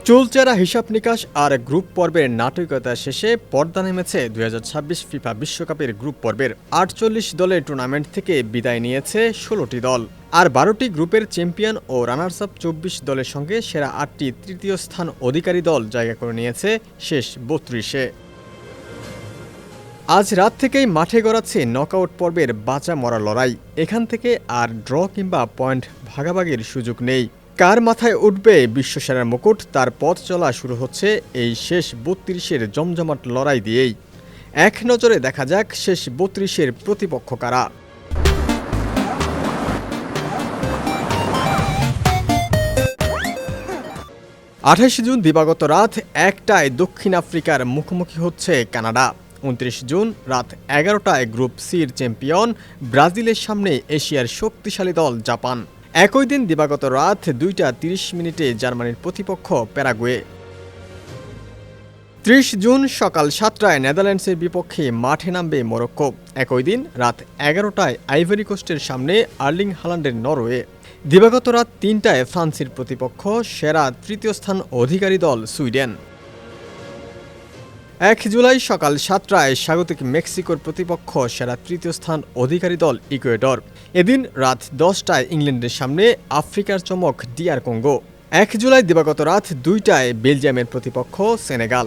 চুলচেরা হিসাব নিকাশ আর গ্রুপ পর্বের নাটকীয়তা শেষে পর্দা নেমেছে ২০২৬ ফিফা বিশ্বকাপের গ্রুপ পর্বের ৪৮ দলের টুর্নামেন্ট থেকে বিদায় নিয়েছে ১৬টি দল। আর ১২টি গ্রুপের চ্যাম্পিয়ন ও রানার্স আপ ২৪ দলের সঙ্গে সেরা ৮টি তৃতীয় স্থান অধিকারী দল জায়গা করে নিয়েছে শেষ ৩২-এ। আজ রাত থেকেই মাঠে গড়াচ্ছে নকআউট পর্বের বাঁচা মরা লড়াই। এখান থেকে আর ড্র কিংবা পয়েন্ট ভাগাভাগির সুযোগ নেই। কার মাথায় উঠবে বিশ্বসেরার মুকুট, তার পথ চলা শুরু হচ্ছে এই শেষ ৩২-এর জমজমাট লড়াই দিয়েই। এক নজরে দেখা যাক শেষ ৩২-এর প্রতিপক্ষ কারা। ২৮ জুন দিবাগত রাত ১টায় দক্ষিণ আফ্রিকার মুখোমুখি হচ্ছে কানাডা। ২৯ জুন রাত ১১টায় গ্রুপ সির চ্যাম্পিয়ন ব্রাজিলের সামনে এশিয়ার শক্তিশালী দল জাপান। একই দিন দিবাগত রাত ২টা ৩০ মিনিটে জার্মানির প্রতিপক্ষ প্যারাগুয়ে। ৩০ জুন সকাল ৭টায় নেদারল্যান্ডসের বিপক্ষে মাঠে নামবে মরক্কো। একই দিন রাত ১১টায় আইভরি কোস্টের সামনে আর্লিং হালান্ডের নরওয়ে। দিবাগত রাত ৩টায় ফ্রান্সের প্রতিপক্ষ সেরা তৃতীয় স্থান অধিকারী দল সুইডেন। ১ জুলাই সকাল ৭টায় স্বাগতিক মেক্সিকোর প্রতিপক্ষ সেরা তৃতীয় স্থান অধিকারী দল ইকুয়েডর। এদিন রাত ১০টায় ইংল্যান্ডের সামনে আফ্রিকার চমক ডিআর কঙ্গো। ১ জুলাই দিবাগত রাত ২টায় বেলজিয়ামের প্রতিপক্ষ সেনেগাল।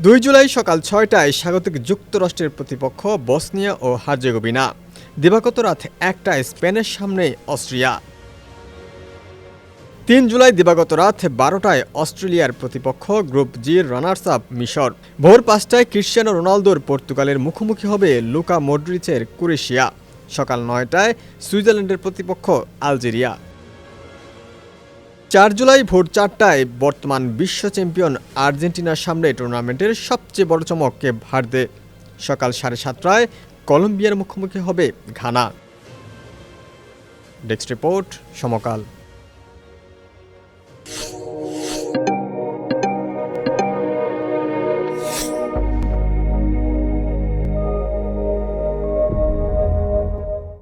২ জুলাই সকাল ৬টায় স্বাগতিক যুক্তরাষ্ট্রের প্রতিপক্ষ বসনিয়া ও হার্জেগোভিনা। দিবাগত রাত ১টায় স্পেনের সামনে অস্ট্রিয়া। ৩ জুলাই দিবাগত রাত ১২টায় অস্ট্রেলিয়ার প্রতিপক্ষ গ্রুপ জির রানার্স আপ মিশর। ভোর ৫টায় ক্রিশ্চিয়ানো রোনালদোর পর্তুগালের মুখোমুখি হবে লুকা মডরিচের ক্রোয়েশিয়া। সকাল ৯টায় সুইজারল্যান্ডের প্রতিপক্ষ আলজেরিয়া। ৪ জুলাই ভোর ৪টায় বর্তমান বিশ্ব চ্যাম্পিয়ন আর্জেন্টিনার সামনে টুর্নামেন্টের সবচেয়ে বড় চমক কেপ ভার্দে। সকাল ৭:৩০টায় কলম্বিয়ার মুখোমুখি হবে ঘানা। ডেস্ক রিপোর্ট, সমকাল।